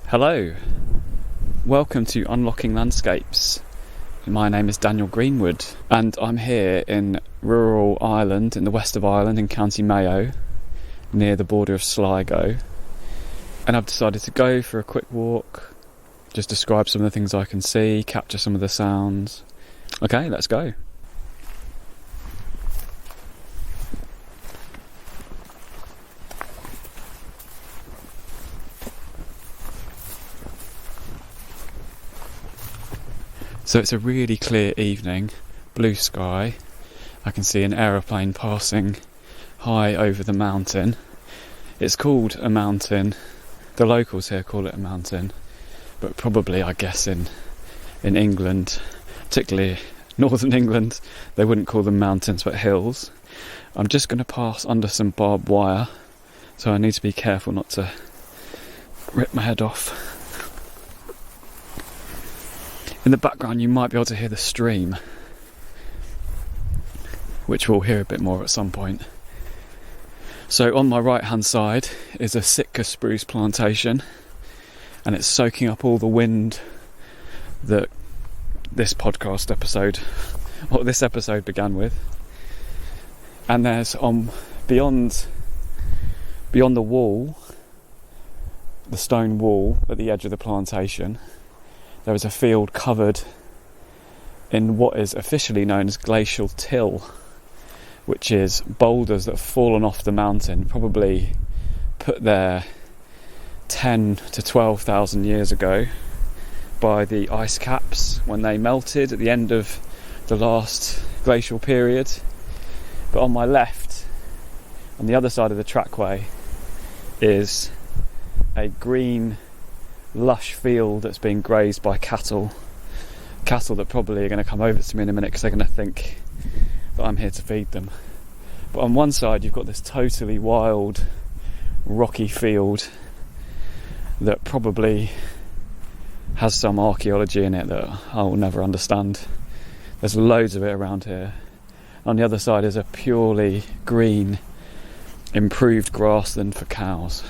Hello, welcome to Unlocking Landscapes. My name is Daniel Greenwood and I'm here in rural Ireland, in the west of Ireland in County Mayo, near the border of Sligo. And I've decided to go for a quick walk, just describe some of the things I can see, capture some of the sounds. Okay, let's go. So it's a really clear evening, blue sky. I can see an aeroplane passing high over the mountain. It's called a mountain. The locals here call it a mountain, but probably, I guess, in England, particularly northern England, they wouldn't call them mountains but hills. I'm just going to pass under some barbed wire, so I need to be careful not to rip my head off. In the background you might be able to hear the stream, which we'll hear a bit more at some point. So on my right hand side is a Sitka spruce plantation, and it's soaking up all the wind that this episode began with. And there's beyond the wall, the stone wall at the edge of the plantation, there is a field covered in what is officially known as glacial till, which is boulders that have fallen off the mountain, probably put there 10 to 12,000 years ago by the ice caps when they melted at the end of the last glacial period. But on my left, on the other side of the trackway, is a green lush field that's being grazed by cattle that probably are going to come over to me in a minute because they're going to think that I'm here to feed them. But on one side you've got this totally wild rocky field that probably has some archaeology in it that I will never understand. There's loads of it around here. On the other side is a purely green, improved grassland for cows.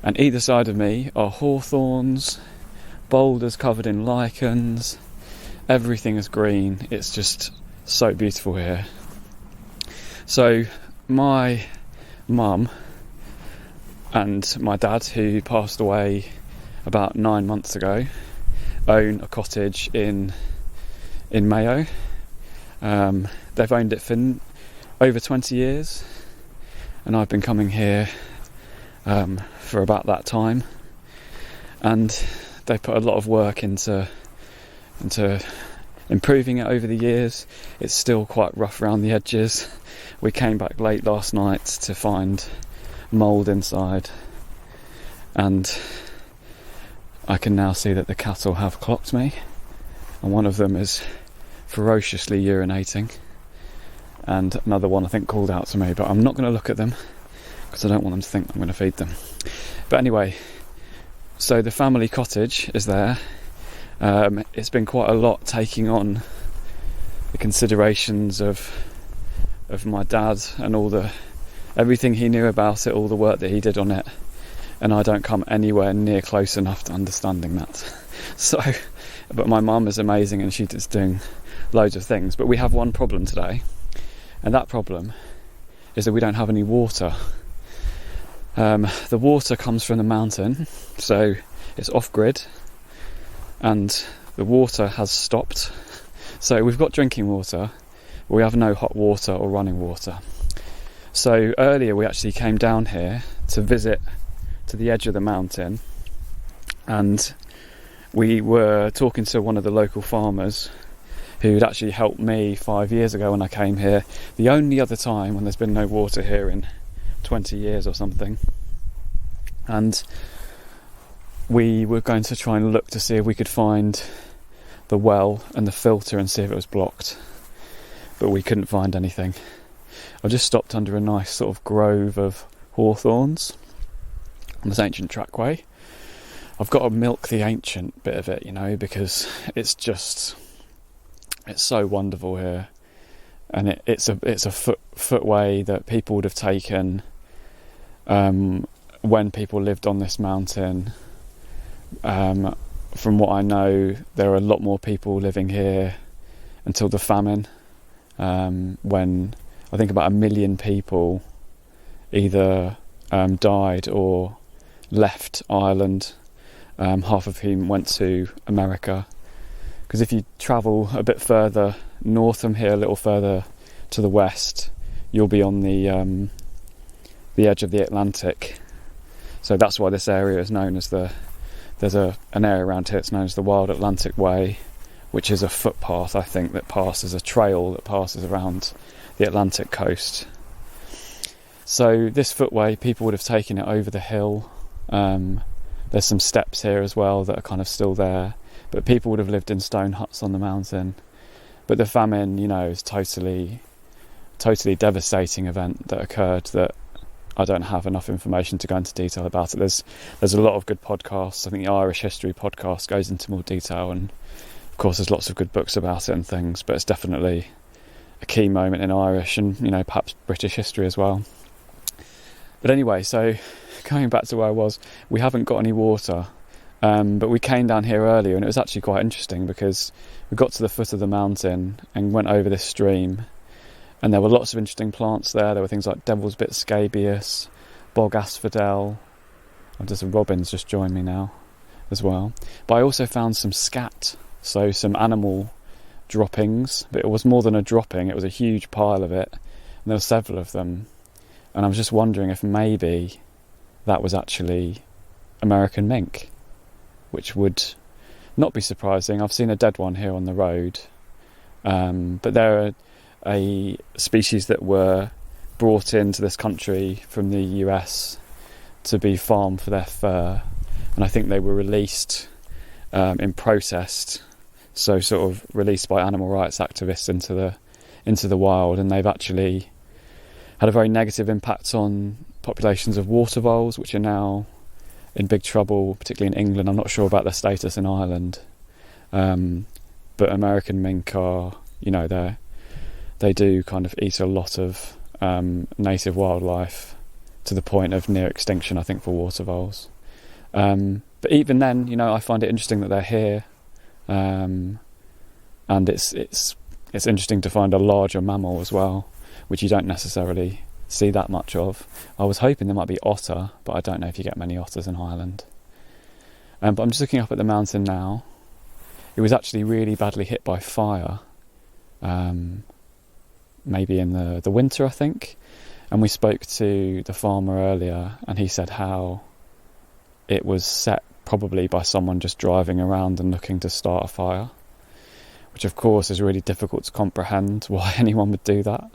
And either side of me are hawthorns, boulders covered in lichens. Everything is green. It's just so beautiful here. So my mum and my dad, who passed away about 9 months ago, own a cottage in Mayo. They've owned it for over 20 years, and I've been coming here for about that time, and they put a lot of work into improving it over the years. It's still quite rough around the edges. We came back late last night to find mould inside, and I can now see that the cattle have clocked me, and one of them is ferociously urinating, and another one I think called out to me, but I'm not going to look at them because I don't want them to think I'm going to feed them. But anyway, so the family cottage is there. It's been quite a lot taking on the considerations of my dad and everything he knew about it, all the work that he did on it, and I don't come anywhere near close enough to understanding that. So, but my mum is amazing and she's just doing loads of things. But we have one problem today, and that problem is that we don't have any water. The water comes from the mountain, so it's off-grid, and the water has stopped. So we've got drinking water, but we have no hot water or running water. So earlier we actually came down here to visit to the edge of the mountain, and we were talking to one of the local farmers who'd actually helped me 5 years ago when I came here, the only other time when there's been no water here in 20 years or something. And we were going to try and look to see if we could find the well and the filter and see if it was blocked, but we couldn't find anything. I just stopped under a nice sort of grove of hawthorns on this ancient trackway. I've got to milk the ancient bit of it, because it's so wonderful here, and it's a footway that people would have taken when people lived on this mountain From what I know, there are a lot more people living here until the famine, when I think about 1 million people either died or left Ireland, half of whom went to America. Because if you travel a bit further north from here, a little further to the west, you'll be on the edge of the Atlantic. So that's why this area is known as there's an area around here that's known as the Wild Atlantic Way, which is a footpath, I think, that passes, a trail that passes around the Atlantic coast. So this footway, people would have taken it over the hill. There's some steps here as well that are kind of still there, but people would have lived in stone huts on the mountain. But the famine, is totally devastating event that occurred that I don't have enough information to go into detail about it. There's a lot of good podcasts. I think the Irish History podcast goes into more detail, and of course there's lots of good books about it and things, but it's definitely a key moment in Irish and perhaps British history as well. But anyway, so going back to where I was, we haven't got any water, but we came down here earlier, and it was actually quite interesting because we got to the foot of the mountain and went over this stream, and there were lots of interesting plants there. There were things like devil's bit scabious, bog asphodel. Oh, there's a robin's just joined me now as well. But I also found some scat, so some animal droppings. But it was more than a dropping, it was a huge pile of it, and there were several of them. And I was just wondering if maybe that was actually American mink, which would not be surprising. I've seen a dead one here on the road, but they're a species that were brought into this country from the US to be farmed for their fur, and I think they were released in protest, so sort of released by animal rights activists into the wild, and they've actually had a very negative impact on populations of water voles, which are now in big trouble, particularly in England. I'm not sure about their status in Ireland, but American mink are, they do kind of eat a lot of native wildlife to the point of near extinction, I think, for water voles. But even then, I find it interesting that they're here, and it's interesting to find a larger mammal as well, which you don't necessarily see that much of. I was hoping there might be otter, but I don't know if you get many otters in Ireland. But I'm just looking up at the mountain now. It was actually really badly hit by fire, maybe in the winter, I think. And we spoke to the farmer earlier, and he said how it was set probably by someone just driving around and looking to start a fire, which of course is really difficult to comprehend why anyone would do that.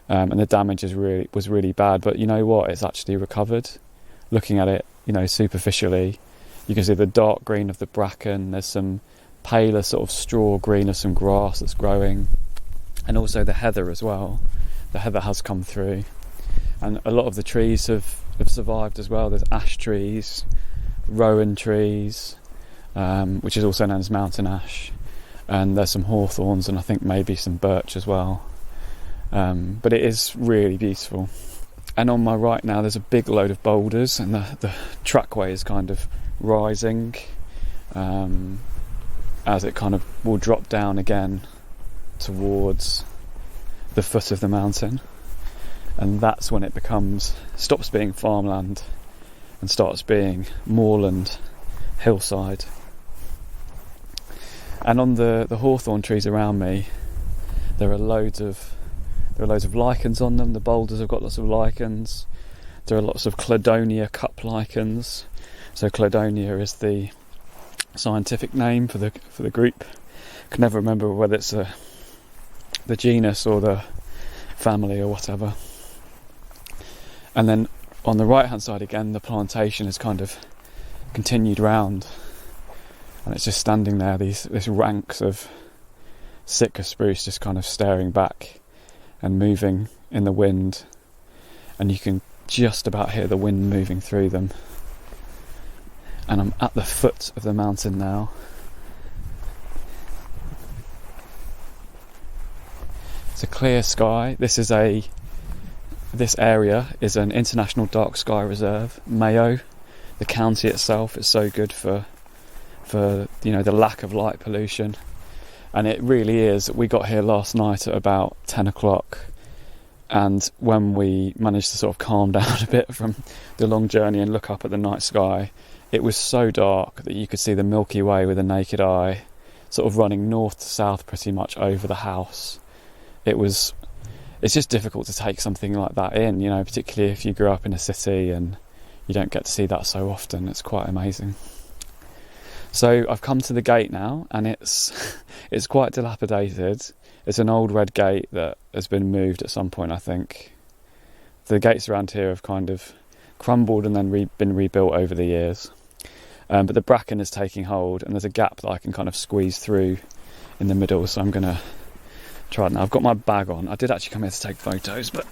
And the damage was really bad, but you know what? It's actually recovered. Looking at it, superficially, you can see the dark green of the bracken. There's some paler sort of straw green of some grass that's growing, and also the heather as well. The heather has come through, and a lot of the trees have survived as well. There's ash trees, rowan trees, which is also known as mountain ash, and there's some hawthorns, and I think maybe some birch as well. But it is really beautiful. And on my right now there's a big load of boulders, and the trackway is kind of rising as it kind of will drop down again towards the foot of the mountain, and that's when it stops being farmland and starts being moorland, hillside. And on the hawthorn trees around me, there are loads of lichens on them. The boulders have got lots of lichens. There are lots of Cladonia cup lichens. So Cladonia is the scientific name for the group. I can never remember whether it's the genus or the family or whatever. And then on the right hand side again, the plantation has kind of continued round, and it's just standing there, this ranks of Sitka spruce just kind of staring back and moving in the wind, and you can just about hear the wind moving through them. And I'm at the foot of the mountain now. It's a clear sky. This area is an international dark sky reserve. Mayo, the county itself, is so good for for the lack of light pollution. And it really is. We got here last night at about 10 o'clock, and when we managed to sort of calm down a bit from the long journey and look up at the night sky, it was so dark that you could see the Milky Way with a naked eye, sort of running north to south pretty much over the house. It's just difficult to take something like that in, particularly if you grew up in a city and you don't get to see that so often. It's quite amazing. So I've come to the gate now, and it's quite dilapidated. It's an old red gate that has been moved at some point, I think. The gates around here have kind of crumbled and then been rebuilt over the years. But the bracken is taking hold, and there's a gap that I can kind of squeeze through in the middle, so I'm going to try it now. I've got my bag on. I did actually come here to take photos, but...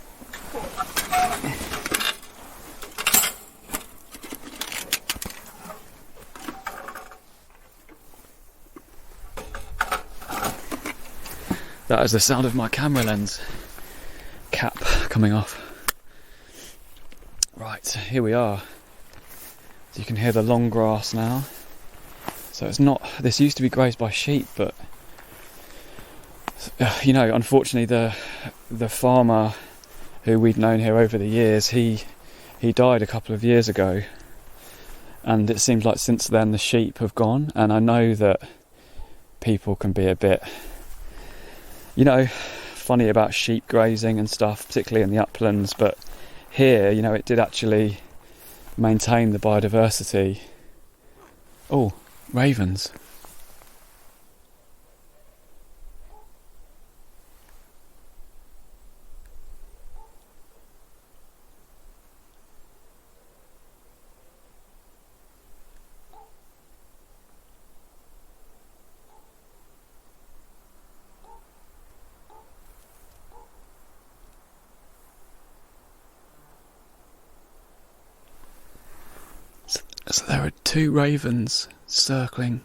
that is the sound of my camera lens cap coming off. Right, here we are. So you can hear the long grass now. So this used to be grazed by sheep, but unfortunately the farmer who we'd known here over the years, he died a couple of years ago, and it seems like since then the sheep have gone. And I know that people can be a bit funny about sheep grazing and stuff, particularly in the uplands, but here, it did actually maintain the biodiversity. Oh, ravens. So there are two ravens circling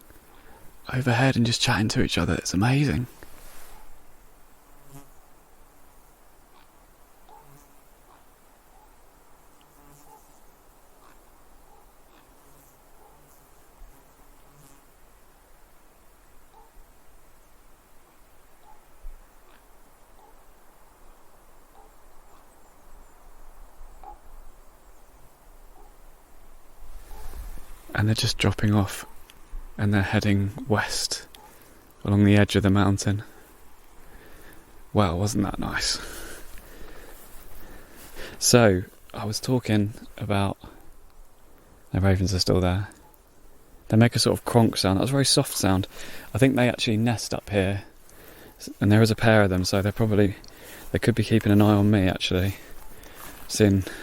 overhead and just chatting to each other. It's amazing. And they're just dropping off, and they're heading west along the edge of the mountain. Well, wasn't that nice? So, I was talking about... The ravens are still there. They make a sort of cronk sound. That was a very soft sound. I think they actually nest up here, and there is a pair of them, so they could be keeping an eye on me, actually.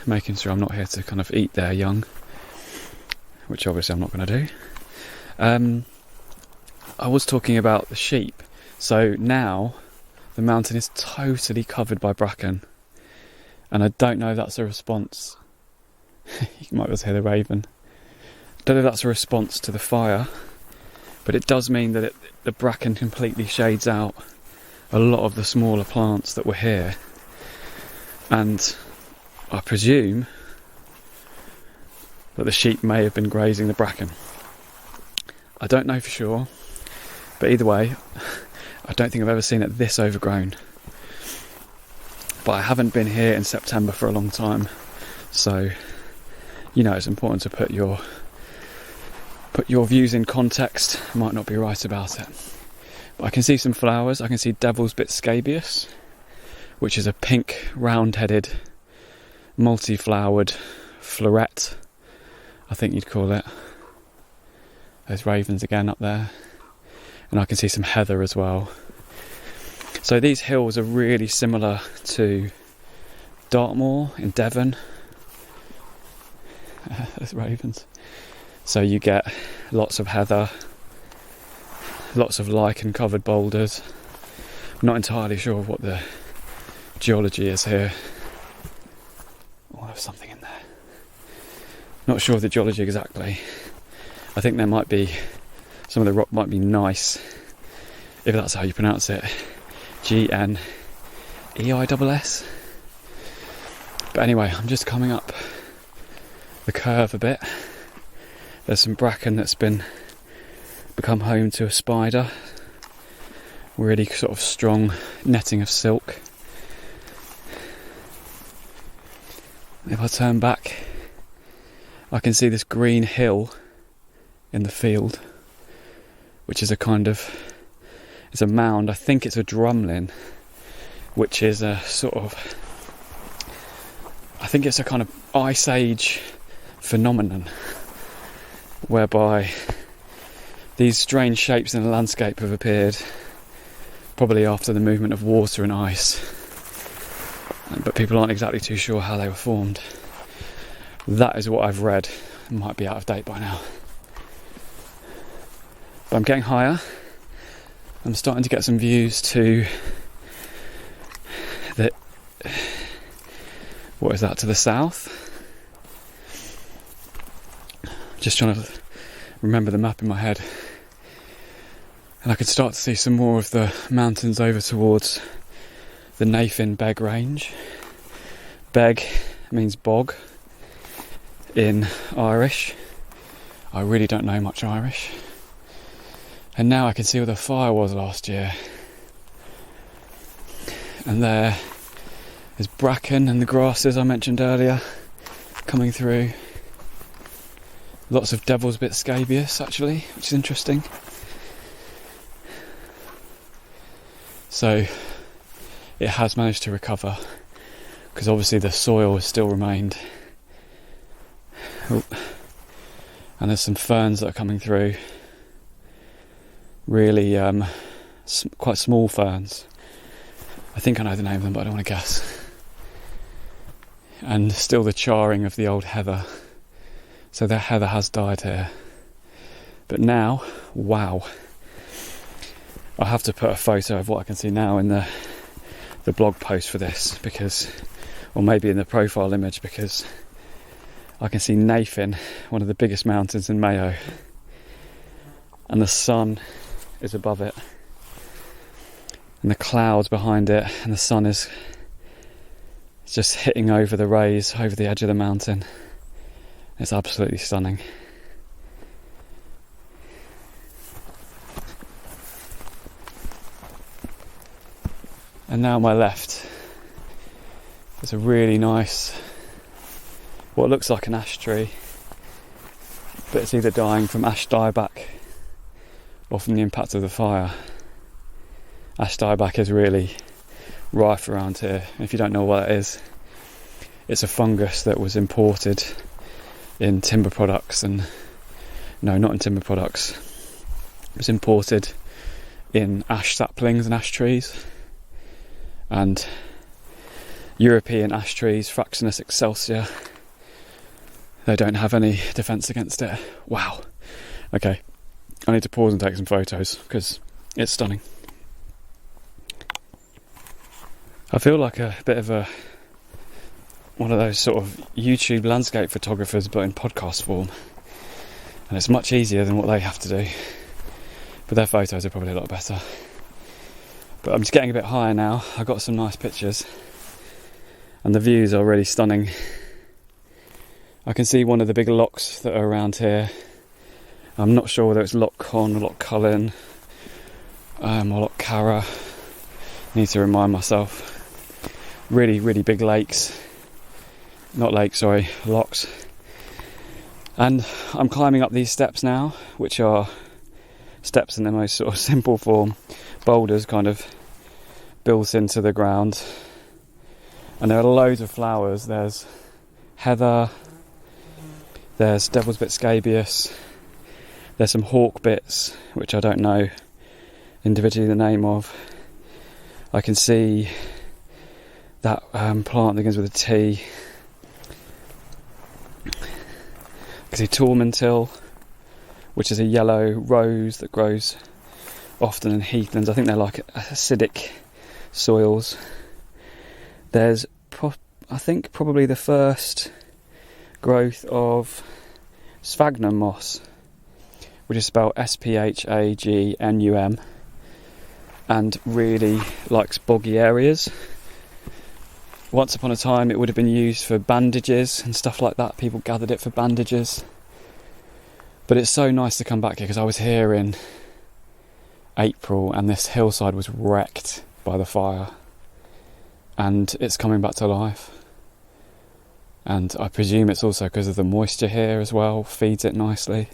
Making sure I'm not here to kind of eat their young, which obviously I'm not going to do. I was talking about the sheep. So now the mountain is totally covered by bracken, and I don't know if that's a response. You might be able to hear the raven. I don't know if that's a response to the fire, but it does mean that the bracken completely shades out a lot of the smaller plants that were here, and I presume that the sheep may have been grazing the bracken. I don't know for sure, but either way, I don't think I've ever seen it this overgrown. But I haven't been here in September for a long time, so it's important to put your views in context. I might not be right about it, but I can see some flowers. I can see Devil's Bit scabious, which is a pink round-headed multi-flowered floret, I think you'd call it. There's ravens again up there, and I can see some heather as well. So these hills are really similar to Dartmoor in Devon. There's ravens. So you get lots of heather, lots of lichen covered boulders. I'm not entirely sure what the geology is here. Oh, there's something in there. Not sure of the geology exactly. I think there might be, some of the rock might be gneiss, if that's how you pronounce it. Gneis. But anyway, I'm just coming up the curve a bit. There's some bracken that's been become home to a spider. Really sort of strong netting of silk. If I turn back, I can see this green hill in the field, which is it's a mound. I think it's a drumlin, which is a sort of, I think it's a kind of Ice Age phenomenon, whereby these strange shapes in the landscape have appeared probably after the movement of water and ice, but people aren't exactly too sure how they were formed. That is what I've read. It might be out of date by now. But I'm getting higher. I'm starting to get some views to the, what is that, to the south? Just trying to remember the map in my head. And I can start to see some more of the mountains over towards the Nathan Beg range. Beg means bog in Irish. I really don't know much Irish. And now I can see where the fire was last year. And there is bracken and the grasses I mentioned earlier coming through. Lots of devil's bit scabious actually, which is interesting. So it has managed to recover, because obviously the soil has still remained. Oh. And there's some ferns that are coming through. Really quite small ferns. I think I know the name of them, but I don't want to guess. And still the charring of the old heather. So the heather has died here. But now, wow. I have to put a photo of what I can see now in the blog post for this, because, or maybe in the profile image, because I can see Nathan, one of the biggest mountains in Mayo, and the sun is above it, and the clouds behind it, and the sun is just hitting over the rays, over the edge of the mountain. It's absolutely stunning. And now on my left, there's a really nice, what looks like an ash tree, but it's either dying from ash dieback or from the impact of the fire. Ash dieback is really rife around here. If you don't know what it is, it's a fungus that was imported in timber products, and no, not in timber products. It was imported in ash saplings and ash trees. And European ash trees, Fraxinus excelsior, they don't have any defence against it. Wow. Okay, I need to pause and take some photos because it's stunning. I feel like a bit of one of those sort of YouTube landscape photographers, but in podcast form. And it's much easier than what they have to do. But their photos are probably a lot better. But I'm just getting a bit higher now. I got some nice pictures, and the views are really stunning. I can see one of the big lochs that are around here. I'm not sure whether it's Loch Con or Loch Cullen or Loch Carra. Need to remind myself. Really, really big lakes. Not lakes, sorry, lochs. And I'm climbing up these steps now, which are steps in the most sort of simple form. Boulders kind of built into the ground, and there are loads of flowers. There's heather, there's devil's bit scabious, there's some hawk bits which I don't know individually the name of. I can see that plant that begins with a T. I can see tormentil, which is a yellow rose that grows often in heathlands. I think they're like acidic soils. There's I think probably the first growth of sphagnum moss, which is spelled Sphagnum, and really likes boggy areas. Once upon a time it would have been used for bandages and stuff like that. People gathered it for bandages. But it's so nice to come back here, because I was here in April and this hillside was wrecked by the fire, and it's coming back to life. And I presume it's also because of the moisture here as well, feeds it nicely.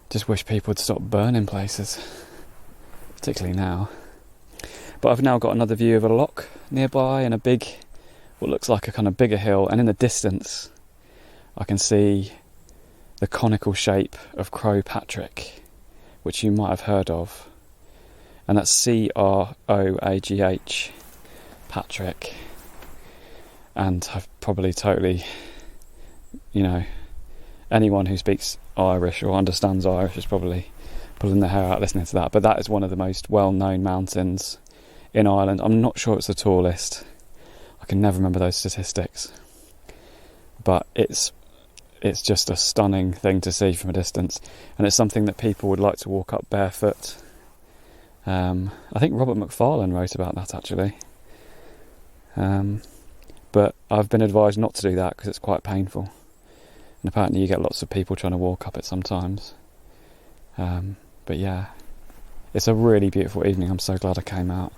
Just wish people would stop burning places, particularly now. But I've now got another view of a loch nearby and a big, what looks like a kind of bigger hill, and in the distance I can see the conical shape of Croagh Patrick, which you might have heard of, and that's Croagh Patrick. And I've probably totally, anyone who speaks Irish or understands Irish is probably pulling their hair out listening to that. But that is one of the most well-known mountains in Ireland. I'm not sure it's the tallest. I can never remember those statistics. But it's just a stunning thing to see from a distance. And it's something that people would like to walk up barefoot. I think Robert Macfarlane wrote about that, actually. But I've been advised not to do that because it's quite painful. And apparently you get lots of people trying to walk up it sometimes. But yeah, it's a really beautiful evening. I'm so glad I came out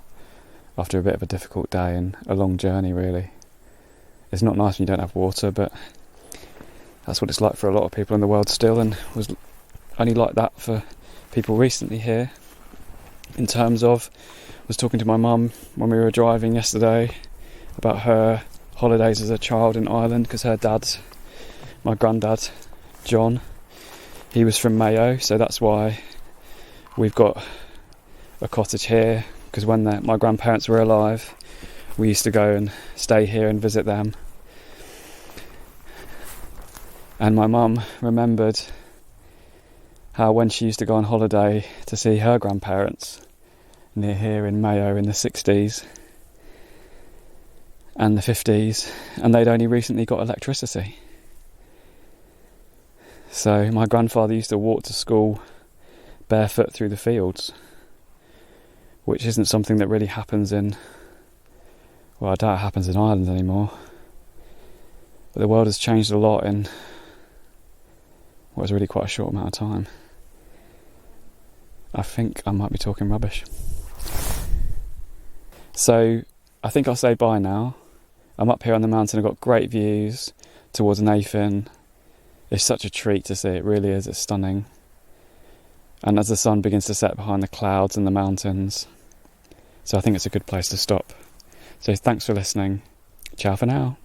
after a bit of a difficult day and a long journey, really. It's not nice when you don't have water, but that's what it's like for a lot of people in the world still, and was only like that for people recently here. In terms of, I was talking to my mum when we were driving yesterday about her holidays as a child in Ireland, because her dad, my granddad, John, he was from Mayo, so that's why we've got a cottage here, because when my grandparents were alive, we used to go and stay here and visit them. And my mum remembered how when she used to go on holiday to see her grandparents near here in Mayo in the 60s and the 50s, and they'd only recently got electricity. So my grandfather used to walk to school barefoot through the fields, which isn't something that really happens I doubt it happens in Ireland anymore. But the world has changed a lot in what was really quite a short amount of time. I think I might be talking rubbish. So I think I'll say bye now. I'm up here on the mountain. I've got great views towards Nathan. It's such a treat to see. It really is. It's stunning. And as the sun begins to set behind the clouds and the mountains, so I think it's a good place to stop. So thanks for listening. Ciao for now.